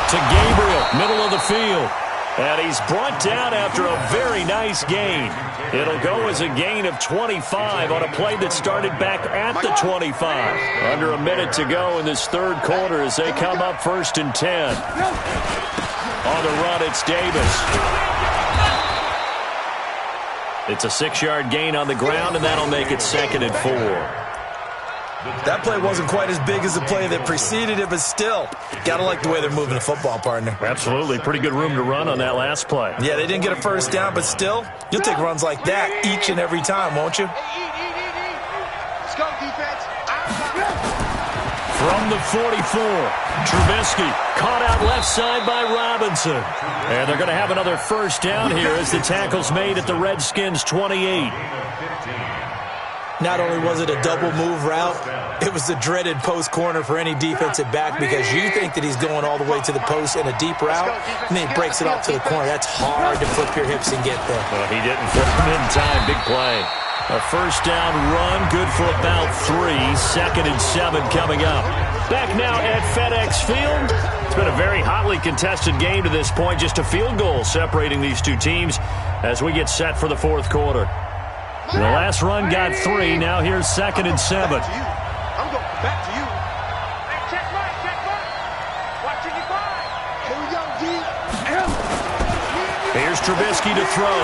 To Gabriel, middle of the field. And he's brought down after a very nice gain. It'll go as a gain of 25 on a play that started back at the 25. Under a minute to go in this third quarter as they come up 1st and 10. On the run, it's Davis. It's a 6-yard gain on the ground, and that'll make it 2nd and 4. That play wasn't quite as big as the play that preceded it, but still, gotta like the way they're moving the football, partner. Absolutely. Pretty good room to run on that last play. Yeah, they didn't get a first down, but still, you'll take runs like that each and every time, won't you? Let's go, defense. From the 44, Trubisky caught out left side by Robinson. And they're going to have another first down here as the tackle's made at the Redskins' 28. Not only was it a double move route, it was the dreaded post corner for any defensive back because you think that he's going all the way to the post in a deep route, and then he breaks it off to the corner. That's hard to flip your hips and get there. Well, he didn't flip him in time. Big play. A first down run, good for about 3. 2nd and 7 coming up. Back now at FedEx Field. It's been a very hotly contested game to this point. Just a field goal separating these two teams as we get set for the 4th quarter. The last run got 3. Now here's 2nd and 7. I'm going back to you. Hey, check right. Watch your divide. Here we go, G. Here's Trubisky to throw.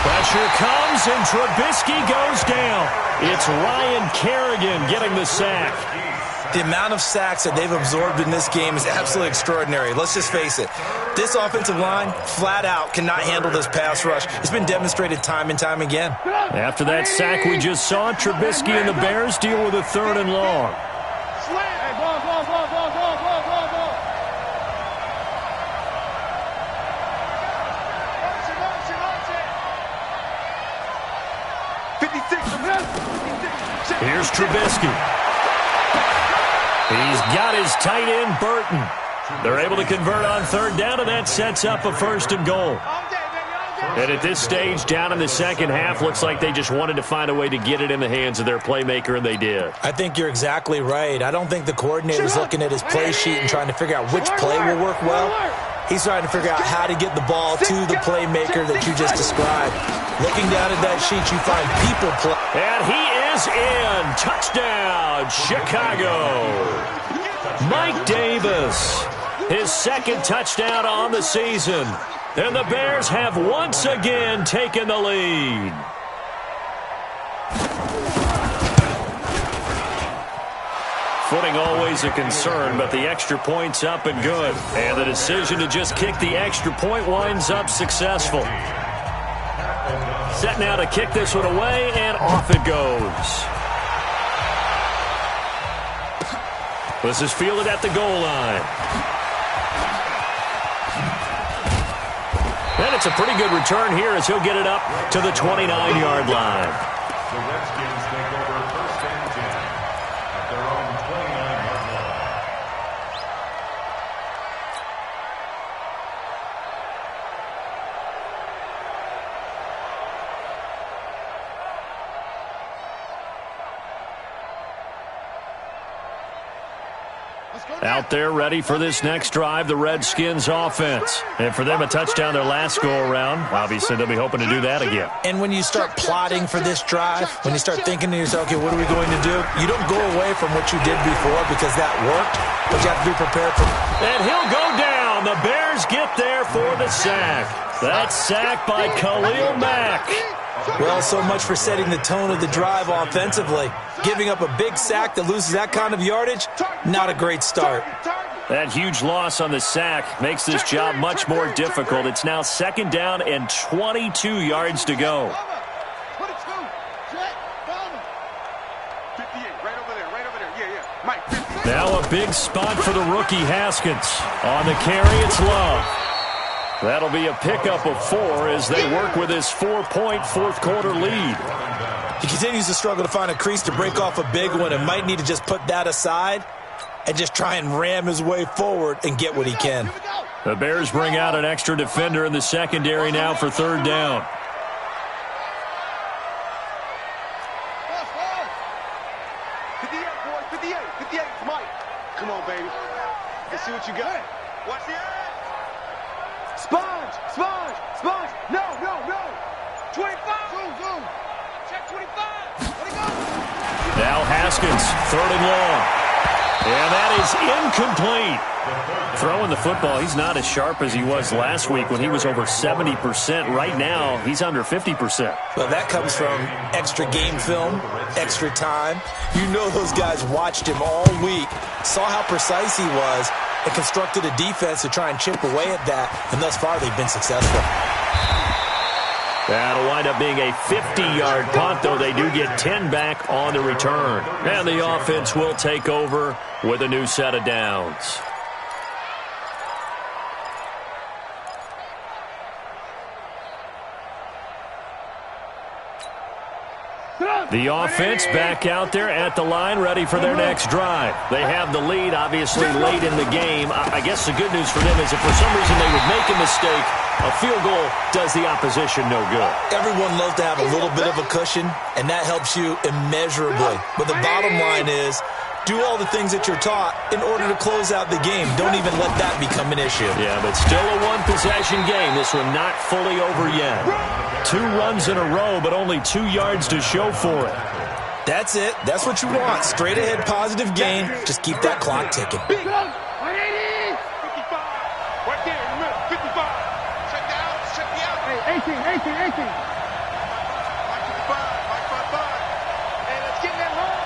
Pressure comes, and Trubisky goes down. It's Ryan Kerrigan getting the sack. The amount of sacks that they've absorbed in this game is absolutely extraordinary. Let's just face it. This offensive line, flat out, cannot handle this pass rush. It's been demonstrated time and time again. After that sack we just saw, Trubisky and the Bears deal with a 3rd and long. Hey, ball. 56. Here's Trubisky. He's got his tight end, Burton. They're able to convert on 3rd down, and that sets up a 1st and goal. And at this stage, down in the second half, looks like they just wanted to find a way to get it in the hands of their playmaker, and they did. I think you're exactly right. I don't think the coordinator's looking at his play sheet and trying to figure out which play will work well. He's trying to figure out how to get the ball to the playmaker that you just described. Looking down at that sheet, you find people play. And he is in. Touchdown, Chicago. Mike Davis, his second touchdown on the season. And the Bears have once again taken the lead. Footing always a concern, but the extra point's up and good. And the decision to just kick the extra point winds up successful. Set now to kick this one away, and off it goes. This is fielded at the goal line. And it's a pretty good return here as he'll get it up to the 29-yard line. The Redskins take over first and 10 at their own 29-yard line. Out there ready for this next drive, the Redskins offense. And for them, a touchdown their last go-around. Obviously, they'll be hoping to do that again. And when you start plotting for this drive, when you start thinking to yourself, okay, what are we going to do? You don't go away from what you did before because that worked, but you have to be prepared for. And he'll go down. The Bears get there for the sack. That sack by Khalil Mack. Well, so much for setting the tone of the drive offensively. Giving up a big sack that loses that kind of yardage, not a great start. That huge loss on the sack makes this job much more difficult. It's now second down and 22 yards to go. Now a big spot for the rookie Haskins. On the carry, it's Love. That'll be a pickup of 4 as they work with his 4-point fourth-quarter lead. He continues to struggle to find a crease to break off a big one and might need to just put that aside and just try and ram his way forward and get what he can. The Bears bring out an extra defender in the secondary now for third down. Come on, baby. Let's see what you got. Watch the eye. Sponge! Sponge! Sponge! No! 25! Zoom! Check 25! Let it go! Now Haskins, third and long. And that is incomplete. Throwing the football, he's not as sharp as he was last week when he was over 70%. Right now, he's under 50%. Well, that comes from extra game film, extra time. You know those guys watched him all week, saw how precise he was, and constructed a defense to try and chip away at that, and thus far they've been successful. That'll wind up being a 50-yard punt, though they do get 10 back on the return. And the offense will take over with a new set of downs. The offense back out there at the line, ready for their next drive. They have the lead, obviously, late in the game. I guess the good news for them is if for some reason they would make a mistake, a field goal does the opposition no good. Everyone loves to have a little bit of a cushion, and that helps you immeasurably. But the bottom line is, do all the things that you're taught in order to close out the game. Don't even let that become an issue. Yeah, but still a one-possession game. This one not fully over yet. 2 runs in a row, but only 2 yards to show for it. That's it. That's what you want. Straight ahead positive gain. Just keep that clock ticking. 55. Right there in the middle. 55. Check the out. Check the out. Hey, 18. Mike 55. Hey, let's get that home.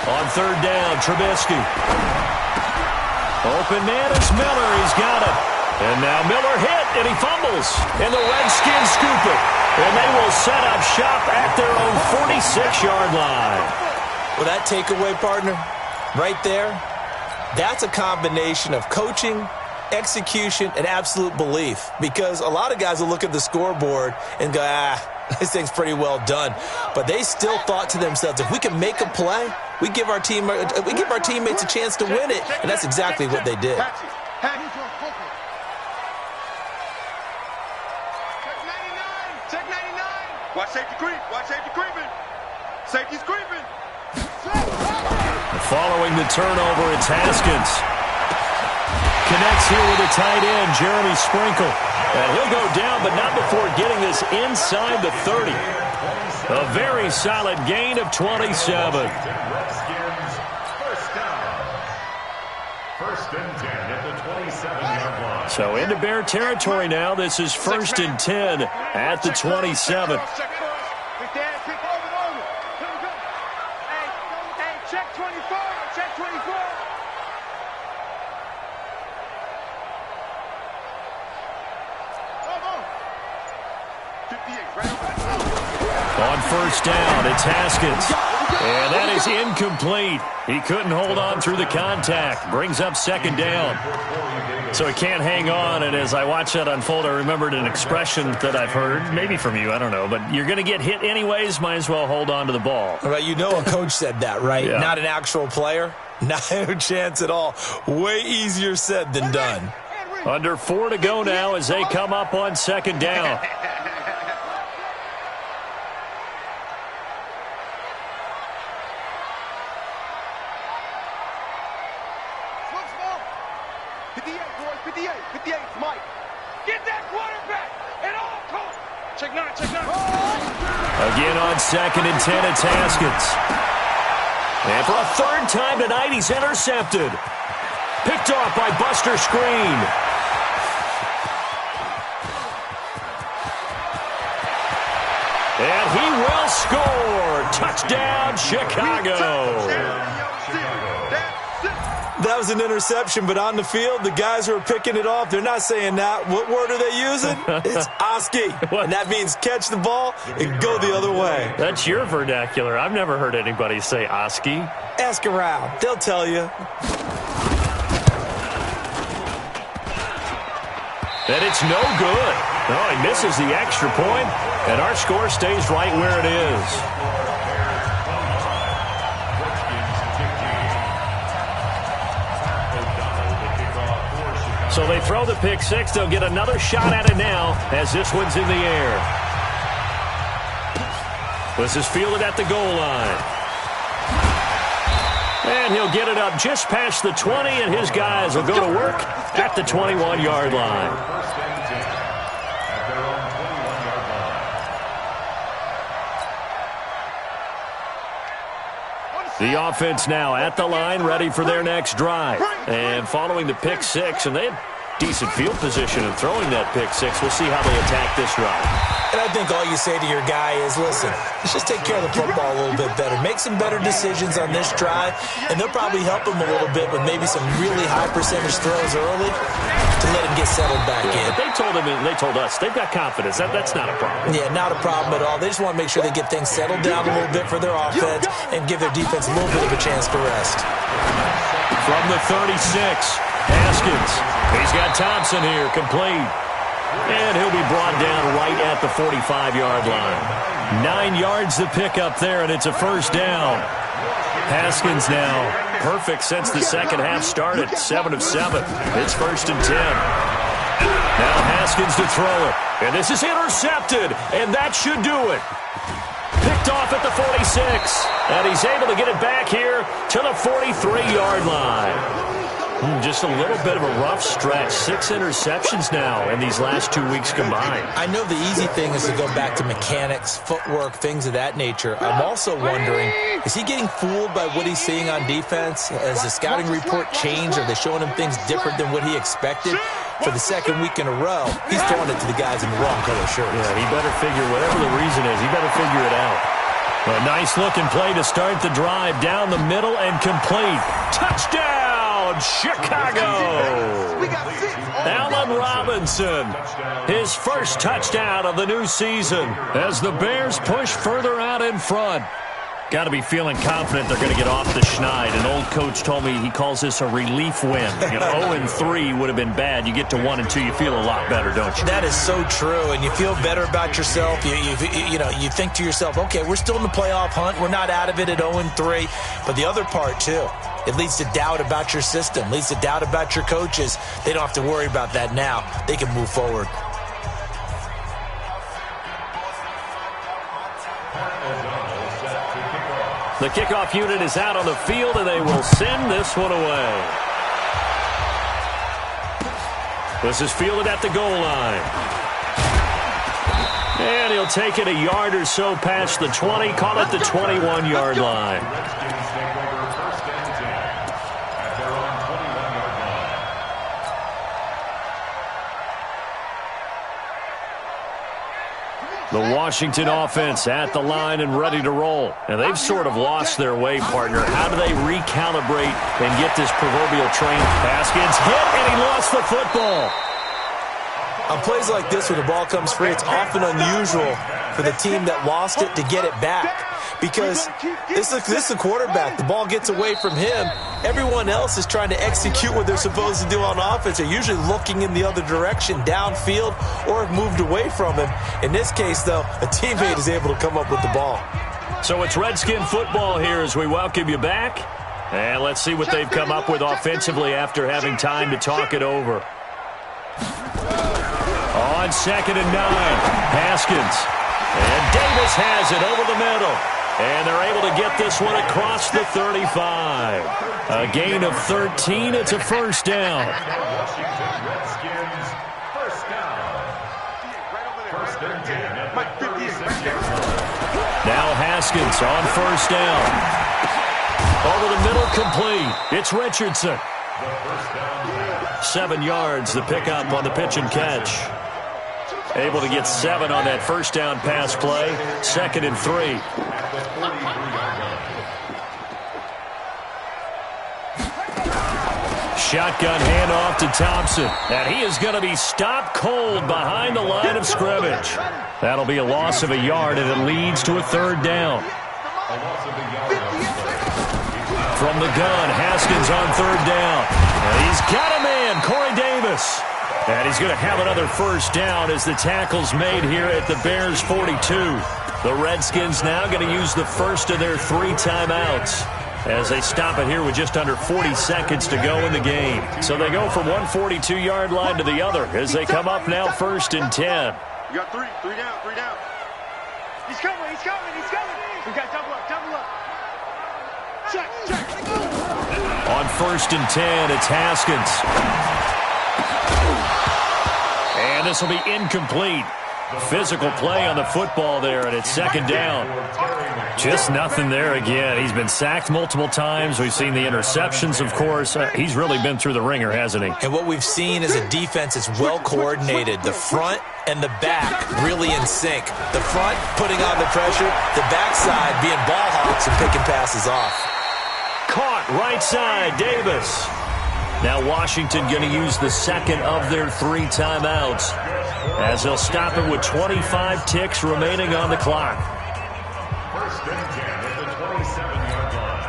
On third down, Trubisky. Open man is Miller. He's got it. And now Miller hit, and he fumbles. And the Redskins scoop it. And they will set up shop at their own 46-yard line. Well, that takeaway, partner, right there, that's a combination of coaching, execution, and absolute belief. Because a lot of guys will look at the scoreboard and go, this thing's pretty well done. But they still thought to themselves, if we can make a play, we give our teammates a chance to win it. And that's exactly what they did. Check 99. Watch safety creep. Watch safety creeping. Safety's creeping. Following the turnover, it's Haskins. connects here with the tight end, Jeremy Sprinkle. And he'll go down, but not before getting this inside the 30. A very solid gain of 27. First and 10 at the 27-yard line. So into Bear territory now. This is 1st and 10 at the 27. Check 24. Check 24. On 1st down, it's Haskins. And that is incomplete. He couldn't hold on through the contact. Brings up 2nd down. So he can't hang on. And as I watched that unfold, I remembered an expression that I've heard, maybe from you, I don't know. But you're going to get hit anyways, might as well hold on to the ball. Well, you know a coach said that, right? Yeah. Not an actual player. No chance at all. Way easier said than done. Under 4 to go now as they come up on 2nd down. Again on 2nd and 10, it's Haskins. And for a 3rd time tonight, he's intercepted. Picked off by Buster Screen. And he will score. Touchdown, Chicago. That was an interception, but on the field, the guys who are picking it off, they're not saying that. What word are they using? It's Oski. And that means catch the ball and go the other way. That's your vernacular. I've never heard anybody say Oski. Ask around. They'll tell you. And it's no good. Oh, he misses the extra point, and our score stays right where it is. So they throw the pick six. They'll get another shot at it now as this one's in the air. This is fielded at the goal line. And he'll get it up just past the 20, and his guys will go to work at the 21-yard line. The offense now at the line, ready for their next drive. And following the pick six, and they had decent field position in throwing that pick six. We'll see how they attack this drive. And I think all you say to your guy is, listen, let's just take care of the football a little bit better. Make some better decisions on this drive, and they'll probably help him a little bit with maybe some really high percentage throws early to let him get settled back in. But they told him, and they told us, they've got confidence. That's not a problem. Yeah, not a problem at all. They just want to make sure they get things settled down a little bit for their offense and give their defense a little bit of a chance to rest. From the 36, Haskins. He's got Thompson here, complete. And he'll be brought down right at the 45-yard line. 9 yards to pick up there, and it's a first down. Haskins now perfect since the second half started. 7 of 7. It's 1st and 10. Now Haskins to throw it. And this is intercepted, and that should do it. Picked off at the 46. And he's able to get it back here to the 43-yard line. Just a little bit of a rough stretch. 6 interceptions now in these last 2 weeks combined. I know the easy thing is to go back to mechanics, footwork, things of that nature. I'm also wondering, is he getting fooled by what he's seeing on defense? Has the scouting report changed? Are they showing him things different than what he expected? For the second week in a row, he's throwing it to the guys in the wrong color shirts. Yeah, he better figure, whatever the reason is, he better figure it out. A nice-looking play to start the drive down the middle and complete. Touchdown, Chicago! Allen Robinson, his first touchdown of the new season as the Bears push further out in front. Got to be feeling confident they're going to get off the schneid. An old coach told me he calls this a relief win. 0-3 would have been bad. You get to 1-2, you feel a lot better, don't you? That is so true, and you feel better about yourself. You think to yourself, okay, we're still in the playoff hunt. We're not out of it at 0-3. But the other part, too, it leads to doubt about your system, leads to doubt about your coaches. They don't have to worry about that now. They can move forward. The kickoff unit is out on the field, and they will send this one away. This is fielded at the goal line. And he'll take it a yard or so past the 20, call it the 21-yard line. Redskins take over first and 10 at their own 21-yard line. The Washington offense at the line and ready to roll. And they've sort of lost their way, partner. How do they recalibrate and get this proverbial train? Haskins hit, and he lost the football. On plays like this where the ball comes free, it's often unusual for the team that lost it to get it back. Because this is a quarterback. The ball gets away from him. Everyone else is trying to execute what they're supposed to do on offense. They're usually looking in the other direction, downfield, or have moved away from him. In this case, though, a teammate is able to come up with the ball. So it's Redskin football here as we welcome you back. And let's see what they've come up with offensively after having time to talk it over. On 2nd and 9, Haskins. And Davis has it over the middle. And they're able to get this one across the 35. A gain of 13. It's a first down. Washington Redskins first down. First and 10 at the 36-yard line. Now Haskins on first down. Over the middle, complete. It's Richardson. The first down pass. 7 yards, the pickup on the pitch and catch. Able to get 7 on that first down pass play. 2nd and 3. At the 43-yard line. Shotgun handoff to Thompson. And he is going to be stopped cold behind the line of scrimmage. That'll be a loss of a yard, and it leads to a 3rd down. A loss of a yard on the play. From the gun, Haskins on 3rd down. And he's got a man, Corey Davis. And he's going to have another first down as the tackle's made here at the Bears' 42. The Redskins now going to use the first of their 3 timeouts as they stop it here with just under 40 seconds to go in the game. So they go from one 42-yard line to the other as they come up now 1st and 10. You got 3 down, 3 down. He's coming, he's coming, he's coming. We got double up, double up. Check, check. On 1st and 10, it's Haskins. And this will be incomplete. Physical play on the football there, and it's 2nd down. Just nothing there again. He's been sacked multiple times. We've seen the interceptions, of course. He's really been through the ringer, hasn't he? And what we've seen is a defense that's well coordinated. The front and the back really in sync. The front putting on the pressure, the backside being ball hawks and picking passes off. Caught right side, Davis. Now Washington going to use the 2nd of their 3 timeouts as they'll stop it with 25 ticks remaining on the clock. First and 10 at the 27-yard line.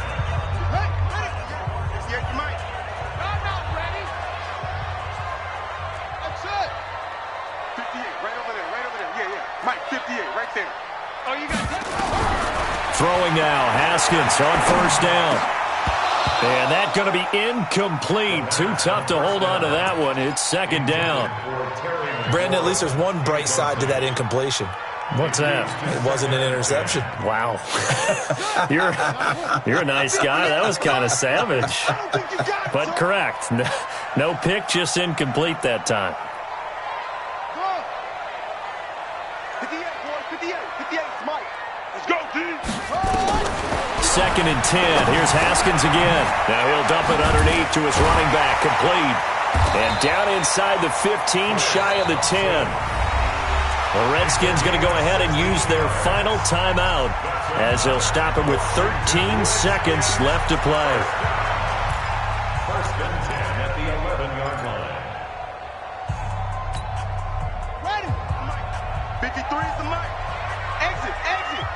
Yeah, you might. I'm not ready. That's it. 58, right over there, right over there. Yeah, yeah. Mike, 58, right there. Oh, you got that? Throwing now, Haskins on 1st down. And that's going to be incomplete. Too tough to hold on to that one. It's 2nd down. Brandon, at least there's one bright side to that incompletion. What's that? It wasn't an interception. Wow. You're a nice guy. That was kind of savage. But correct. No pick, just incomplete that time. 58, boy, 58, 58, Mike. Let's go, team. 2nd and 10. Here's Haskins again. Now he'll dump it underneath to his running back. Complete. And down inside the 15, shy of the 10. The Redskins going to go ahead and use their final timeout as they'll stop it with 13 seconds left to play. First and 10 at the 11-yard line. Ready? 53 is the mic. Exit, exit.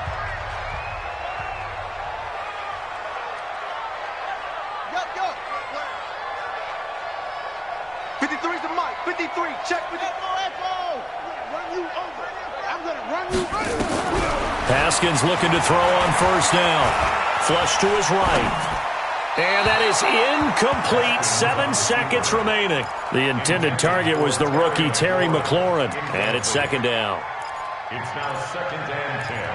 Yup, yup. 53 is the mic. 53, check with it. Echo. Run you over. I'm going to run you over. Haskins looking to throw on 1st down. Flush to his right. And that is incomplete. 7 seconds remaining. The intended target was the rookie Terry McLaurin. And it's 2nd down. It's now 2nd and 10.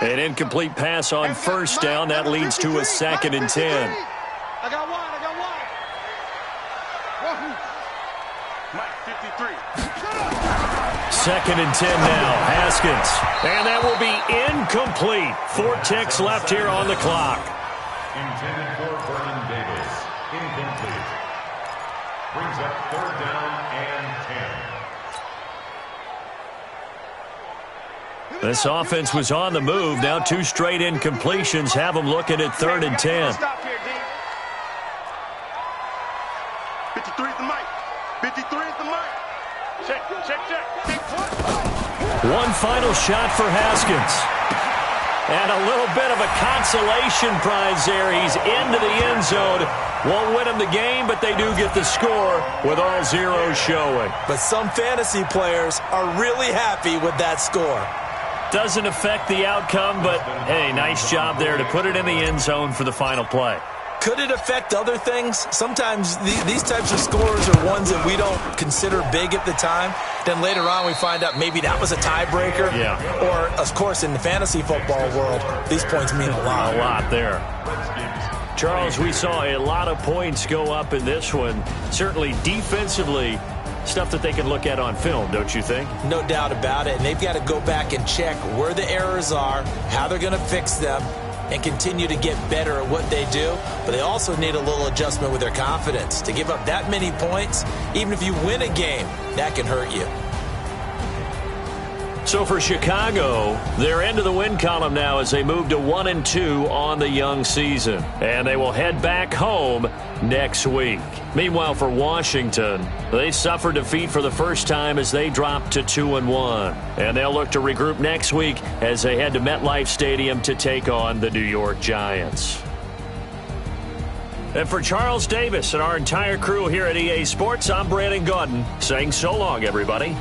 An incomplete pass on first down. That leads to a 2nd and 10. I got one. Mike 53. 2nd and 10 now. Haskins. And that will be incomplete. 4 ticks left here on the clock. Intended for Vernon Davis. Incomplete. Brings up 3rd down and 10. This offense was on the move. Now 2 straight incompletions have them looking at 3rd and 10. Stop here, D. 53 is the mic. 53 is the mic. Check. One final shot for Haskins. And a little bit of a consolation prize there. He's into the end zone. Won't win them the game, but they do get the score with all zeros showing. But some fantasy players are really happy with that score. Doesn't affect the outcome, but, hey, nice job there to put it in the end zone for the final play. Could it affect other things? Sometimes these types of scores are ones that we don't consider big at the time. Then later on we find out maybe that was a tiebreaker. Yeah. Or, of course, in the fantasy football world, these points mean a lot. A lot there. Charles, we saw a lot of points go up in this one. Certainly defensively, stuff that they can look at on film, don't you think? No doubt about it. And they've got to go back and check where the errors are, how they're going to fix them, and continue to get better at what they do. But they also need a little adjustment with their confidence. To give up that many points, even if you win a game, that can hurt you. So for Chicago, they're into the win column now as they move to 1-2 on the young season. And they will head back home next week. Meanwhile, for Washington, they suffered defeat for the first time as they dropped to 2-1. And they'll look to regroup next week as they head to MetLife Stadium to take on the New York Giants. And for Charles Davis and our entire crew here at EA Sports, I'm Brandon Gaudin saying so long, everybody.